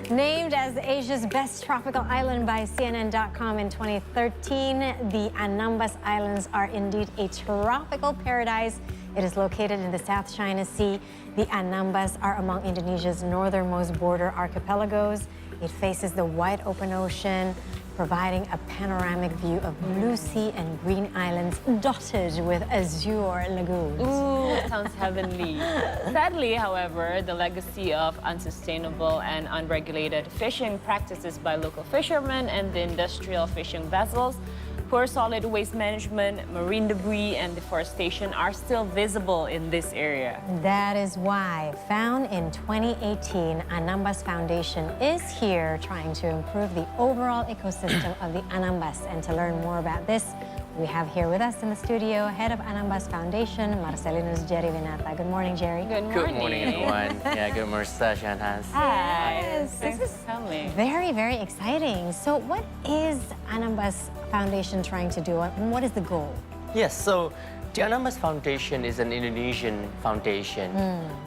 Named as Asia's best tropical island by CNN.com in 2013, the Anambas Islands are indeed a tropical paradise. It is located in the South China Sea. The Anambas are among Indonesia's northernmost border archipelagos. It faces the wide open ocean, providing a panoramic view of blue sea and green islands dotted with azure lagoons. Ooh, sounds heavenly. Sadly, however, the legacy of unsustainable and unregulated fishing practices by local fishermen and the industrial fishing vessels, poor solid waste management, marine debris, and deforestation are still visible in this area. That is why, found in 2018, Anambas Foundation is here trying to improve the overall ecosystem of the Anambas. And to learn more about this, we have here with us in the studio head of Anambas Foundation, Marcellinus Winata. Good morning, Jerry. Good morning. Good morning, everyone. Yeah, good morning, Shantas. Hi. Yes, Thanks this is for coming. very, very exciting. So what is Anambas Foundation trying to do, and what is the goal? Yes, so the Anambas Foundation is an Indonesian foundation.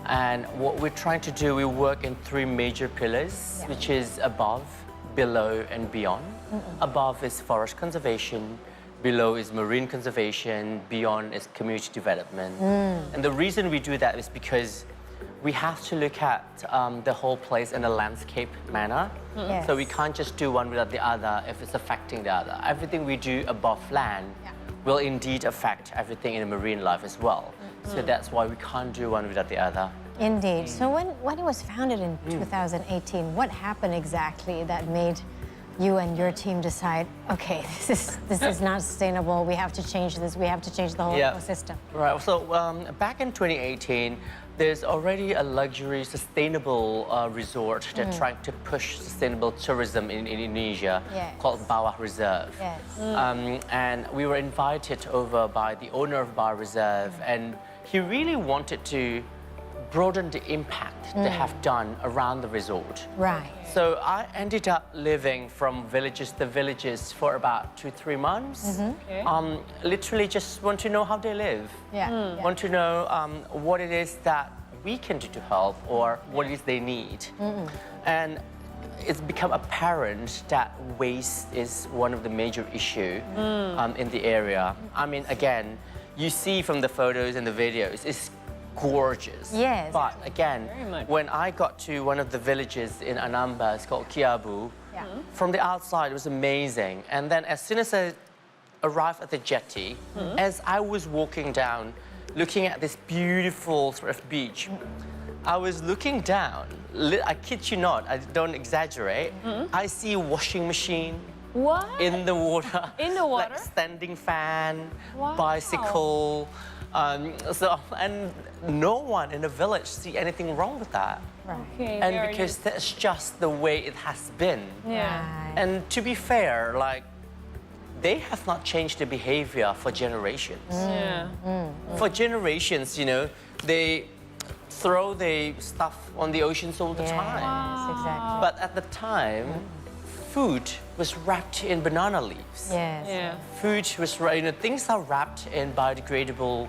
And what we're trying to do, we work in three major pillars, which is above, below, and beyond. Above is forest conservation, below is marine conservation, beyond is community development. And the reason we do that is because we have to look at the whole place in a landscape manner. Yes. So we can't just do one without the other if it's affecting the other. Everything we do above land will indeed affect everything in the marine life as well. So that's why we can't do one without the other. Indeed. So when it was founded in 2018, what happened exactly that made you and your team decide, okay, this is not sustainable, we have to change this, we have to change the whole ecosystem? Right, so back in 2018, there's already a luxury, sustainable resort that's trying to push sustainable tourism in Indonesia called Bawah Reserve. Yes. And we were invited over by the owner of Bawah Reserve, and he really wanted to broaden the impact they have done around the resort. Right. So I ended up living from villages to villages for about 2-3 months. Okay. Literally just want to know how they live. Want to know what it is that we can do to help or what it is they need. And it's become apparent that waste is one of the major issues in the area. I mean, again, you see from the photos and the videos, it's gorgeous. Yes. But again, Very much. when I got to one of the villages in Anambas called Kiabu, from the outside it was amazing. And then as soon as I arrived at the jetty, as I was walking down, looking at this beautiful sort of beach, I was looking down, I kid you not, I don't exaggerate, I see a washing machine, What? in the water. In the water? Like standing fan, Wow. bicycle. And no one in the village see anything wrong with that. Okay, And very- because that's just the way it has been. Yeah. Right. And to be fair, like, they have not changed their behavior for generations. Yeah. For generations, you know, they throw the stuff on the oceans all the time. Yes, exactly. But at the time, food was wrapped in banana leaves. Yes. Yeah. Food was, you know, things are wrapped in biodegradable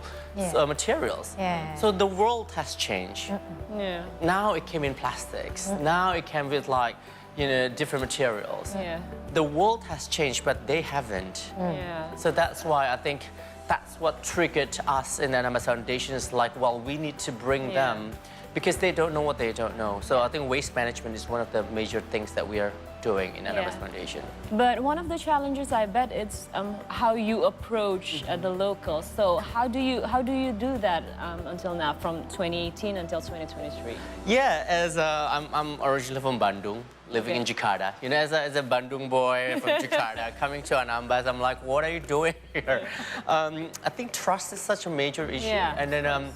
materials. Yeah. So the world has changed. Yeah. Now it came in plastics. Now it came with, like, you know, different materials. Yeah. The world has changed, but they haven't. Yeah. So that's why I think that's what triggered us in the Anambas Foundation. Is like, well, we need to bring them because they don't know what they don't know. So I think waste management is one of the major things that we are doing in Anambas Foundation. But one of the challenges, I bet, it's how you approach the locals. So how do you do that until now, from 2018 until 2023? Yeah, as I'm originally from Bandung, living in Jakarta. You know, as a Bandung boy from Jakarta, coming to Anambas, I'm like, what are you doing here? I think trust is such a major issue. Yeah. And then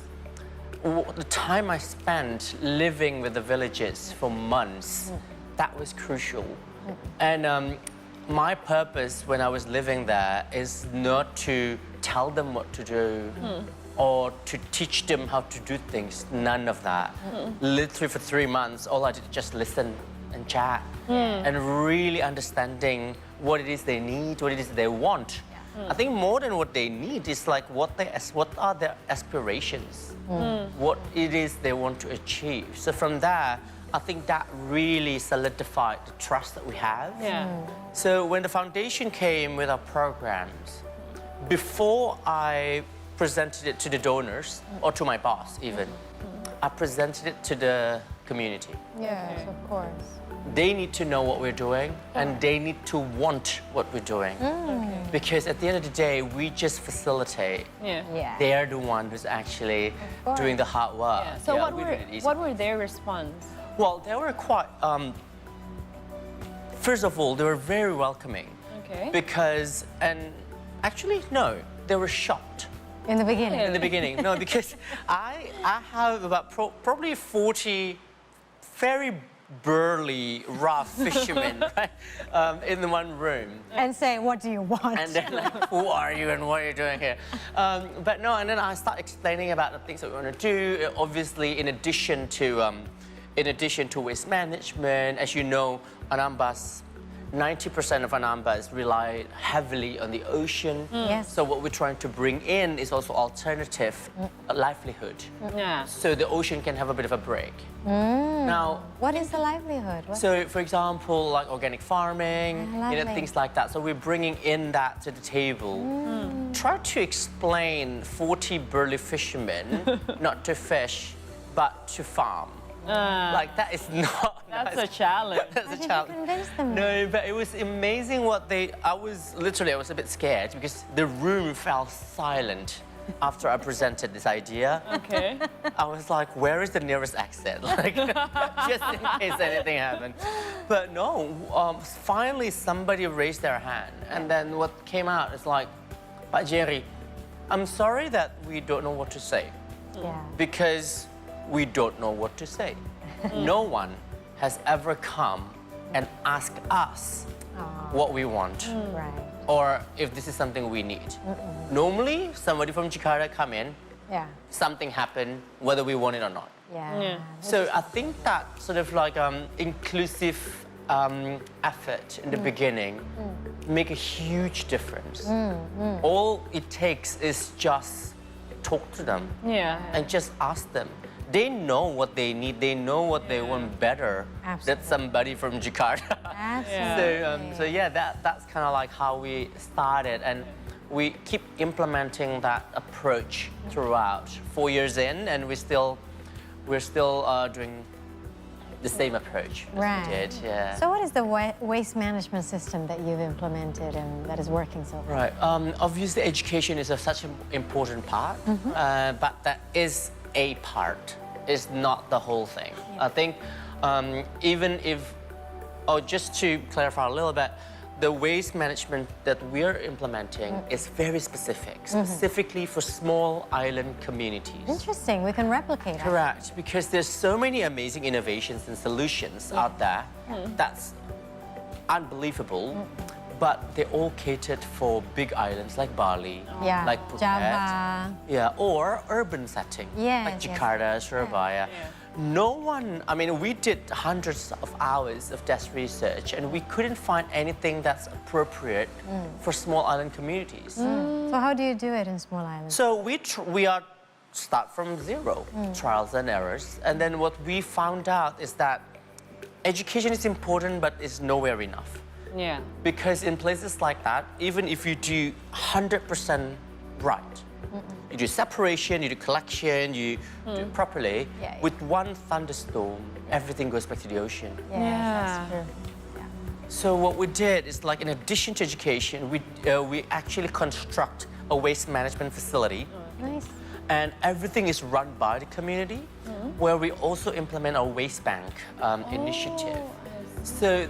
the time I spent living with the villages for months, that was crucial. And my purpose when I was living there is not to tell them what to do or to teach them how to do things. None of that. Literally for 3 months, all I did was just listen and chat and really understanding what it is they need, what it is they want. I think more than what they need is like what are their aspirations, what it is they want to achieve. So from there, I think that really solidified the trust that we have. Yeah. So when the foundation came with our programs, before I presented it to the donors or to my boss even, I presented it to the community. Yes, of course. They need to know what we're doing and they need to want what we're doing. Because at the end of the day, we just facilitate. Yeah. Yeah. They're the one who's actually course. doing the hard work. Yeah. So Yeah, we did it easy. what were their response? Well, they were quite, first of all, they were very welcoming. Okay. Because, and actually, no, they were shocked In the beginning. in the beginning. No, because I have about probably 40 very burly, rough fishermen, right, in the one room. And say, what do you want? And they're like, who are you and what are you doing here? But no, and then I start explaining about the things that we want to do. Obviously, in addition to waste management, as you know, Anambas, 90% of Anambas rely heavily on the ocean. Yes. So what we're trying to bring in is also alternative livelihood. Yeah. So the ocean can have a bit of a break. Now, What is the livelihood? What? so, for example, like organic farming, lovely. things like that. So we're bringing in that to the table. Try to explain 40 burly fishermen not to fish, but to farm. Like that is not. That's a challenge. That's How a did you challenge. convince them? No, but it was amazing what they. I was a bit scared because the room fell silent after I presented this idea. Okay. I was like, where is the nearest exit? Like, just in case anything happened. But no, finally somebody raised their hand. And then what came out is like, Pak Jerry, I'm sorry that we don't know what to say. Yeah. Because we don't know what to say. No one has ever come and asked us what we want. Right. Or if this is something we need. Normally, somebody from Jakarta come in, Yeah. something happened, whether we want it or not. Yeah. Yeah. So I think that sort of like inclusive effort in the beginning make a huge difference. All it takes is just talk to them Yeah. and just ask them. They know what they need. They know what they want better than Absolutely. somebody from Jakarta. Absolutely. So yeah, that's kind of like how we started, and we keep implementing that approach throughout. 4 years in, and we're still doing the same approach as Right. we did. Yeah. So what is the waste management system that you've implemented and that is working so far? Right. Obviously, education is such an important part, but that is a part. It's not the whole thing. I think even if, just to clarify a little bit, the waste management that we're implementing is very specific, specifically for small island communities. Interesting. We can replicate it. Correct, because there's so many amazing innovations and solutions out there that's unbelievable, but they're all catered for big islands like Bali, Yeah. like Phuket, Java. yeah, or urban setting, Yes, like yes. Jakarta, Surabaya. No one, I mean, we did hundreds of hours of desk research and we couldn't find anything that's appropriate for small island communities. So how do you do it in small islands? So we are start from zero, trials and errors. And then what we found out is that education is important, but it's nowhere enough. Yeah. Because in places like that, even if you do 100% right, you do separation, you do collection, you do it properly, Yeah, yeah. with one thunderstorm, everything goes back to the ocean. Yes, Yeah. that's true. So what we did is, like, in addition to education, we actually construct a waste management facility, Nice. and everything is run by the community, where we also implement a waste bank initiative. So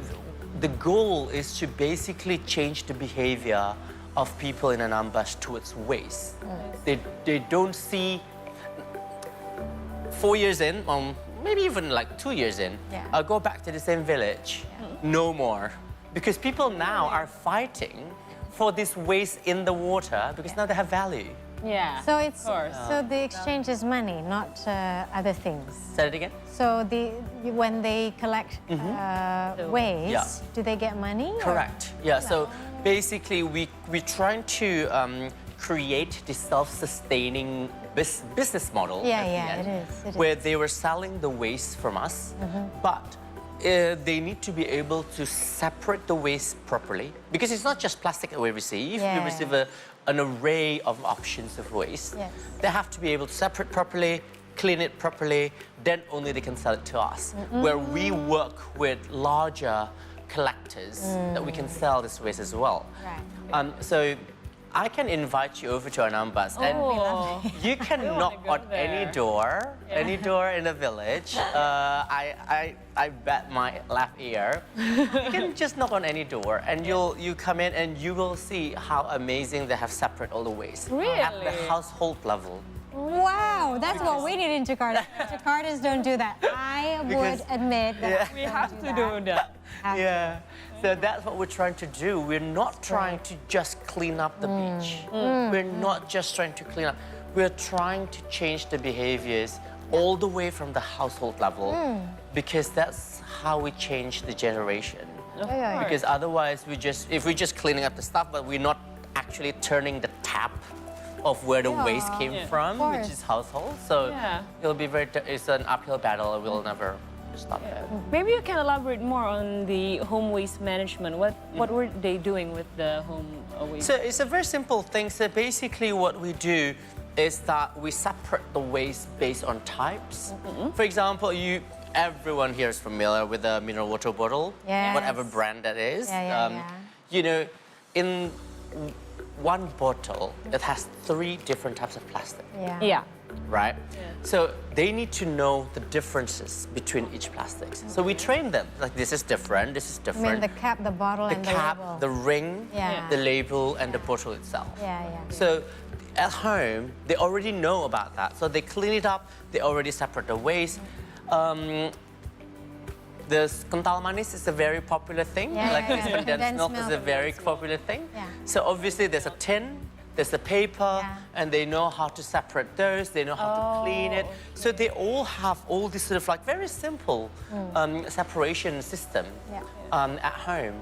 the goal is to basically change the behavior of people in Anambas towards waste. They don't see 4 years in, maybe even like 2 years in, Yeah. go back to the same village, no more. Because people now are fighting for this waste in the water because now they have value. Yeah. So it's Of course. so the exchange is money, not other things. Say it again? So when they collect waste, Yeah. do they get money? or- Correct. Yeah. So basically, we're trying to create this self-sustaining business model Yeah, at the yeah, end, it is. where they were selling the waste from us, but they need to be able to separate the waste properly, because it's not just plastic that we receive. Yeah. We receive an array of options of waste. Yes. They have to be able to separate properly, clean it properly, then only they can sell it to us. Where we work with larger collectors that we can sell this waste as well. Right. So I can invite you over to Anambas, and Oh. you can wanna knock go on there. any door in the village. I bet my left ear. You can just knock on any door, and you come in, and you will see how amazing they have separate all the waste at the Really? household level. Wow, that's what we need in Jakarta. Jakartas don't do that. I would admit that We have to do that. Yeah. So that's what we're trying to do. We're not trying to just clean up the beach. We're not just trying to clean up. We're trying to change the behaviors all the way from the household level, because that's how we change the generation. Yeah. Because otherwise, if we're just cleaning up the stuff, but we're not actually turning the tap of where the waste came from, Of which course. is household. So Yeah. it's an uphill battle. We'll never stop it. Maybe you can elaborate more on the home waste management. What were they doing with the home waste? So it's a very simple thing. So basically what we do is that we separate the waste based on types. For example, everyone here is familiar with a mineral water bottle, Yes. whatever brand that is. Yeah. You know, in one bottle, it has 3 different types of plastic, Yeah. right? So they need to know the differences between each plastics. So we train them, like this is different, this is I different. mean, the cap, the bottle, The and cap, the label. the ring, Yeah. the label, and the bottle itself. Yeah. So at home, they already know about that. So they clean it up, they already separate the waste. The kental manis is a very popular thing. Like this condensed milk is a very popular thing. Yeah. So obviously there's a tin, there's a paper, and they know how to separate those, they know how to clean it. So they all have all this sort of like very simple separation system at home.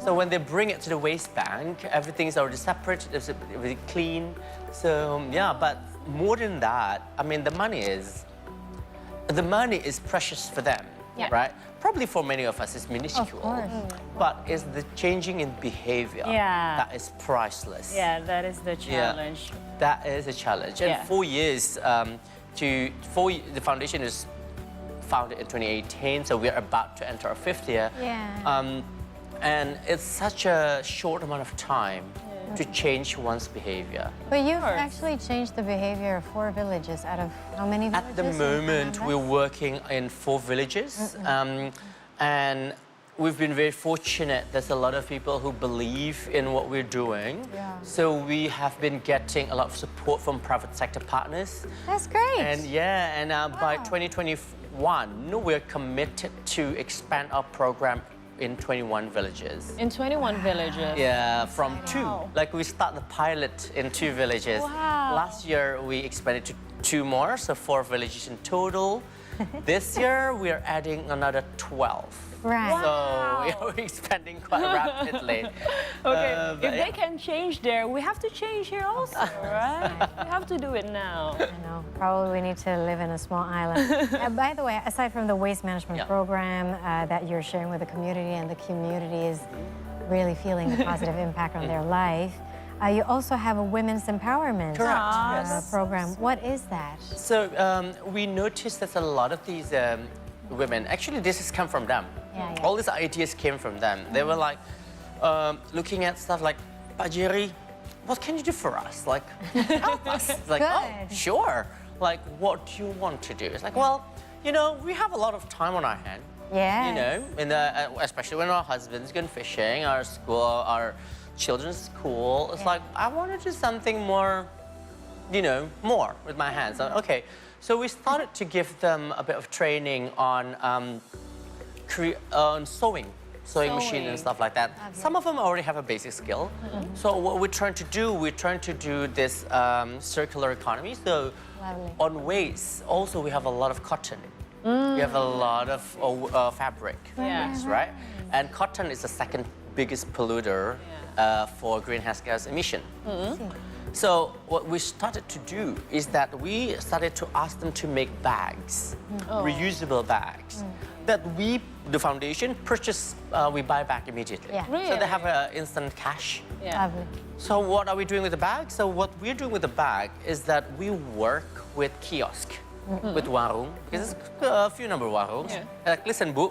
So when they bring it to the waste bank, everything's already separate, it's really clean. So yeah, but more than that, I mean, the money is precious for them, right? Probably for many of us, it's minuscule. Of course. But it's the changing in behavior that is priceless. Yeah, that is the challenge. That is a challenge. And Yeah. 4 years, the foundation is founded in 2018, so we're about to enter our 5th year. And it's such a short amount of time to change one's behavior. But you've course. actually changed the behavior of 4 villages out of how many villages? At the in moment, Anambas? we're working in 4 villages. And we've been very fortunate. There's a lot of people who believe in what we're doing. Yeah. So we have been getting a lot of support from private sector partners. That's great. And by 2021, we're committed to expand our program in 21 villages. In 21 villages. Yeah, from 2. Wow. Like we start the pilot in 2 villages. Wow. Last year we expanded to 2 more, so 4 villages in total. This year we are adding another 12. Right. So we are expanding quite rapidly. Okay, but if they can change there, we have to change here also, right? We have to do it now. I know. Probably we need to live in a small island. By the way, aside from the waste management program that you're sharing with the community, and the community is really feeling the positive impact on their life, you also have a women's empowerment program. What is that? So we noticed that a lot of these women, actually this has come from them. All these ideas came from them. They were like looking at stuff like, Pak Jerry, what can you do for us? Like, help us. It's like, oh, sure. Like, what do you want to do? It's like, well, you know, we have a lot of time on our hand. Yeah. You know, especially when our husbands go fishing, our children's school. It's like, I want to do something more, you know, more with my hands. Okay, so we started to give them a bit of training on sewing machine and stuff like that. Some of them already have a basic skill. So what we're trying to do this circular economy. So on waste, also we have a lot of cotton. We have a lot of fabric, right? And cotton is the second biggest polluter for greenhouse gas emission. So what we started to do is that we started to ask them to make bags, reusable bags, that we, the foundation, purchase, we buy back immediately. Yeah. Really? So they have instant cash. Yeah. Lovely. So what are we doing with the bag? So what we're doing with the bag is that we work with kiosk, with warung, because there's a few number of warungs. Yeah. Like, listen, Bu,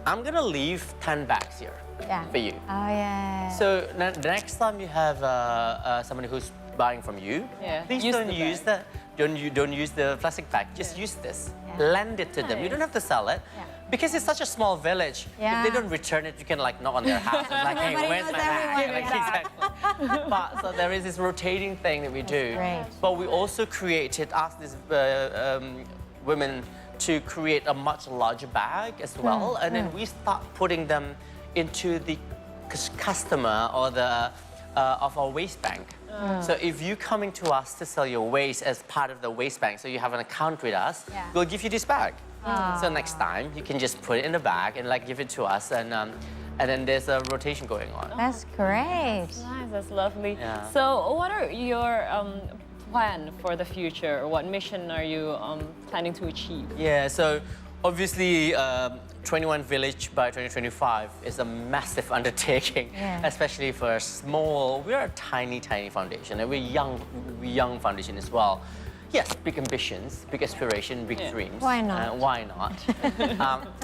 I'm gonna leave 10 bags here Yeah. for you. Oh, yeah. So the next time you have somebody who's buying from you, Yeah. please Use don't the use bag. don't use the plastic bag. Just use this. Yeah. Lend it to them. You don't have to sell it. Yeah. Because it's such a small village, Yeah. if they don't return it, you can like knock on their house. It's like, hey, Everybody where's knows my bag? everywhere. Like, exactly. But so there is this rotating thing that we do. great. But we also asked these women to create a much larger bag as well, and then we start putting them into the customer or the of our waste bank. So if you coming to us to sell your waste as part of the waste bank, so you have an account with us, Yeah. we'll give you this bag. So next time you can just put it in the bag and like give it to us, and then there's a rotation going on. That's great. Nice, that's lovely. Yeah. So what are your plan for the future? What mission are you planning to achieve? Yeah, so obviously 21 Village by 2025 is a massive undertaking, Yeah. especially for a small, we're a tiny foundation, and we're young foundation as well. Yes, big ambitions, big aspiration, big Yeah. dreams. Why not? Why not?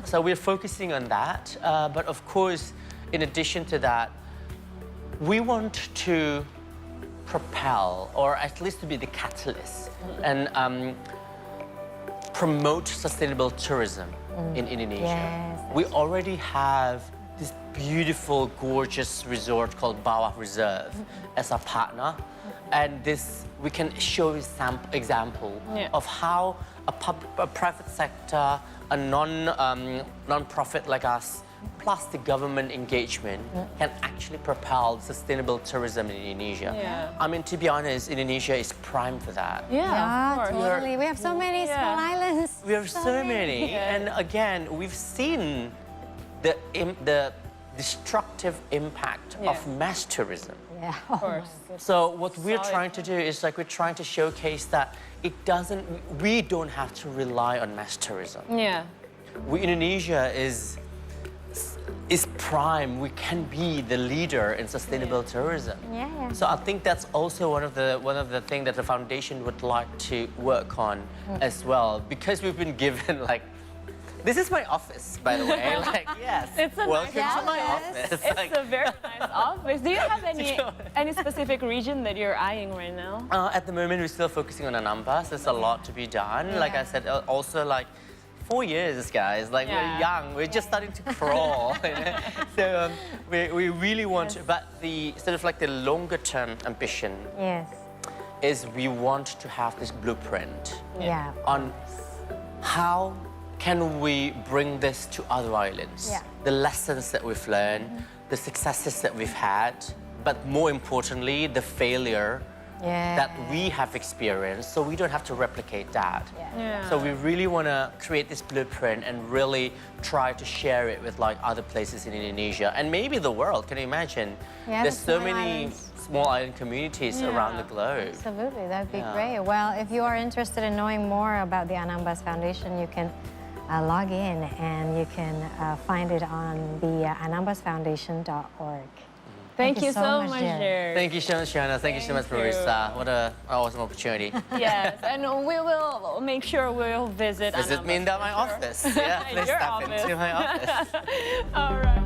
So we're focusing on that, but of course, in addition to that, we want to propel, or at least to be the catalyst, and promote sustainable tourism in Indonesia. Yes, We already have this beautiful, gorgeous resort called Bawah Reserve as our partner, and this we can show example Yeah. of how a private sector, a non-profit like us, plus the government engagement can actually propel sustainable tourism in Indonesia. Yeah. I mean, to be honest, Indonesia is prime for that. Yeah, Yeah, of course. totally. We have so many Yeah. small islands. We have so many, Yeah. and again, we've seen the destructive impact Yeah. of mass tourism. Yeah. Of course. So what we're Solid. trying to do is like we're trying to showcase that we don't have to rely on mass tourism. Yeah. Indonesia is prime. We can be the leader in sustainable tourism. Yeah, yeah. So I think that's also one of the things that the foundation would like to work on as well, because we've been given like. This is my office, by the way. Like, yes. It's a welcome nice to my office. office. It's Like, a very nice office. Do you have any specific region that you're eyeing right now? at the moment, we're still focusing on Anambas. There's a lot to be done. Like I said, also like 4 years, guys. Like Yeah. we're young. We're just starting to crawl. You know? So we really want to. But the sort of like the longer term ambition Yes. is we want to have this blueprint Yeah. on how can we bring this to other islands? Yeah. The lessons that we've learned, the successes that we've had, but more importantly, the failure Yeah. that we have experienced, so we don't have to replicate that. Yeah. So we really want to create this blueprint and really try to share it with like other places in Indonesia and maybe the world. Can you imagine? Yeah, There's the so small many islands. small island communities Yeah. around the globe. Absolutely, that'd be Yeah. great. Well, if you are interested in knowing more about the Anambas Foundation, you can log in and you can find it on the anambasfoundation.org. Thank you so much, Jerry. Jerry. Thank you so much, Shana. Thank you so much, Thank you. Marissa. What an awesome opportunity. Yes, and we will make sure we'll visit Visit me in Anambas my for sure. office. Yeah, please Your step office. into my office. All right.